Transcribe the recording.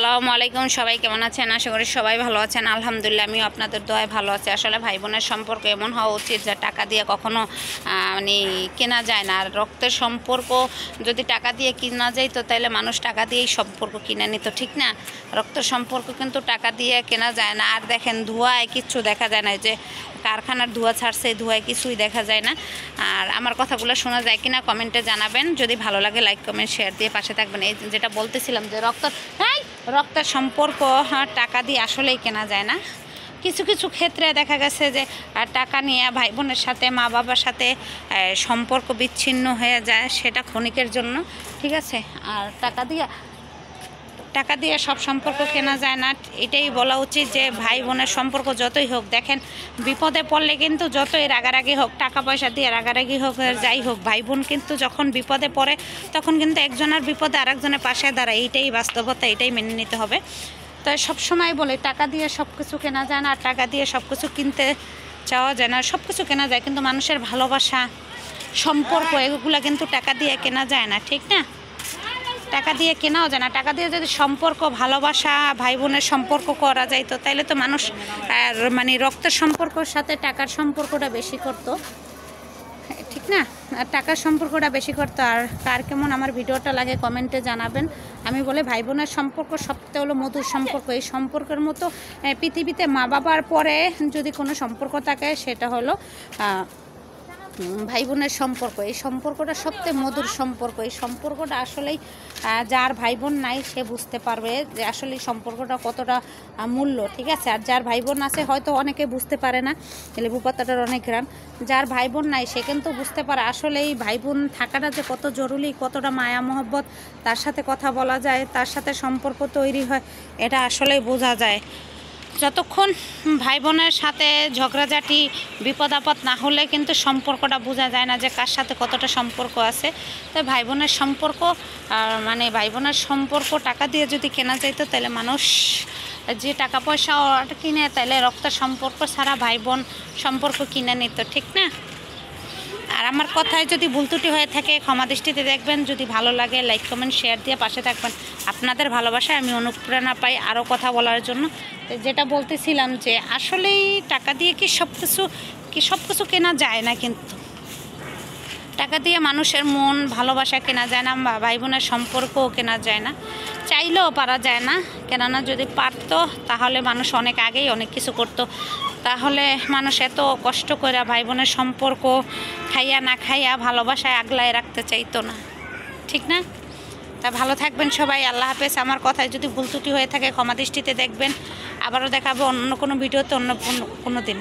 আসসালামু আলাইকুম। সবাই কেমন আছেন? আশা করি সবাই ভালো আছেন। আলহামদুলিল্লাহ আমিও আপনাদের দোয়ায় ভালো আছি। আসলে ভাই বোনের সম্পর্ক এমন হওয়া উচিত যে টাকা দিয়ে কখনো মানে কেনা যায় না। আর রক্তের সম্পর্ক যদি টাকা দিয়ে কেনা যায় তো তাহলে মানুষ টাকা দিয়েই সম্পর্ক কিনে নিত, ঠিক না? রক্তের সম্পর্ক কিন্তু টাকা দিয়ে কেনা যায় না। আর দেখেন ধোঁয়ায় কিচ্ছু দেখা যায় না, যে কারখানার ধোঁয়া ছাড়ছে, ধোঁয়ায় কিছুই দেখা যায় না। আর আমার কথাগুলো শোনা যায় কিনা কমেন্টে জানাবেন। যদি ভালো লাগে লাইক কমেন্ট শেয়ার দিয়ে পাশে থাকবেন। এই যেটা বলতেছিলাম যে রক্তের সম্পর্ক টাকা দিয়ে আসলেই কেনা যায় না। কিছু কিছু ক্ষেত্রে দেখা গেছে যে টাকা নিয়ে ভাই বোনের সাথে, মা বাবার সাথে সম্পর্ক বিচ্ছিন্ন হয়ে যায়, সেটা ক্ষণিকের জন্য, ঠিক আছে? আর টাকা দিয়ে সব সম্পর্ক কেনা যায় না। এটাই বলা উচিত যে ভাই বোনের সম্পর্ক যতই হোক, দেখেন বিপদে পড়লে কিন্তু যতই রাগারাগি হোক, টাকা পয়সা দিয়ে রাগারাগি হোক, যাই হোক, ভাই বোন কিন্তু যখন বিপদে পড়ে তখন কিন্তু একজনের বিপদে আরেকজনের পাশে দাঁড়ায়। এইটাই বাস্তবতা, এটাই মেনে নিতে হবে। তাই সবসময় বলে টাকা দিয়ে সব কিছু কেনা যায় না, আর টাকা দিয়ে সব কিছু কিনতে চাওয়া যায় না। সব কিছু কেনা যায় কিন্তু মানুষের ভালোবাসা, সম্পর্ক, এগুলো কিন্তু টাকা দিয়ে কেনা যায় না, ঠিক না? টাকা দিয়ে কেনাও যায় না। টাকা দিয়ে যদি সম্পর্ক, ভালোবাসা, ভাই বোনের সম্পর্ক করা যায় তো তাইলে তো মানুষ আর মানে রক্তের সম্পর্কের সাথে টাকার সম্পর্কটা বেশি করতো, ঠিক না? আর টাকার সম্পর্কটা বেশি করতো। আর কার কেমন আমার ভিডিওটা লাগে কমেন্টে জানাবেন। আমি বলে ভাই বোনের সম্পর্ক সবথেকে হলো মধুর সম্পর্ক। এই সম্পর্কের মতো পৃথিবীতে মা বাবার পরে যদি কোনো সম্পর্ক থাকে সেটা হলো ভাই বোনের সম্পর্ক। এই সম্পর্কটা সবচেয়ে মধুর সম্পর্ক। এই সম্পর্কটা আসলেই যার ভাই বোন নাই সে বুঝতে পারবে যে আসলে এই সম্পর্কটা কতটা মূল্য, ঠিক আছে? আর যার ভাই বোন আছে হয়তো অনেকে বুঝতে পারে না, লেবু পাতাটার অনেক গ্রাম। যার ভাই বোন নাই সে কিন্তু বুঝতে পারে আসলে এই ভাই বোন থাকাটা যে কত জরুরি, কতটা মায়া মহব্বত, তার সাথে কথা বলা যায়, তার সাথে সম্পর্ক তৈরি হয়, এটা আসলেই বোঝা যায়। যতক্ষণ ভাই বোনের সাথে ঝগড়াঝাটি, বিপদ আপদ না হলে কিন্তু সম্পর্কটা বোঝা যায় না যে কার সাথে কতটা সম্পর্ক আছে। তাই ভাই বোনের সম্পর্ক মানে ভাই বোনের সম্পর্ক টাকা দিয়ে যদি কেনা যেত তাহলে মানুষ যে টাকা পয়সা কিনে তাহলে রক্তের সম্পর্ক ছাড়া ভাই বোন সম্পর্ক কিনে নিত, ঠিক না? আর আমার কথায় যদি ভুল ত্রুটি হয়ে থাকে ক্ষমা দৃষ্টিতে দেখবেন। যদি ভালো লাগে লাইক কমেন্ট শেয়ার দিয়ে পাশে থাকবেন। আপনাদের ভালোবাসায় আমি অনুপ্রেরণা পাই আরও কথা বলার জন্য। যেটা বলতেছিলাম যে আসলেই টাকা দিয়ে কি সব কিছু কেনা যায় না, কিন্তু টাকা দিয়ে মানুষের মন, ভালোবাসা কেনা যায় না, বা ভাই বোনের সম্পর্কও কেনা যায় না, চাইলেও পারা যায় না। কেননা যদি পারতো তাহলে মানুষ অনেক আগেই অনেক কিছু করতো। তাহলে মানুষ এত কষ্ট করে ভাই বোনের সম্পর্ক খাইয়া না খাইয়া ভালোবাসায় আগলায় রাখতে চাইতো না, ঠিক না? তা ভালো থাকবেন সবাই। আল্লাহ হাফেজ। আমার কথায় যদি ভুল ত্রুটি হয়ে থাকে ক্ষমা দৃষ্টিতে দেখবেন। আবারও দেখাবো অন্য কোনো ভিডিওতে অন্য কোনো দিন।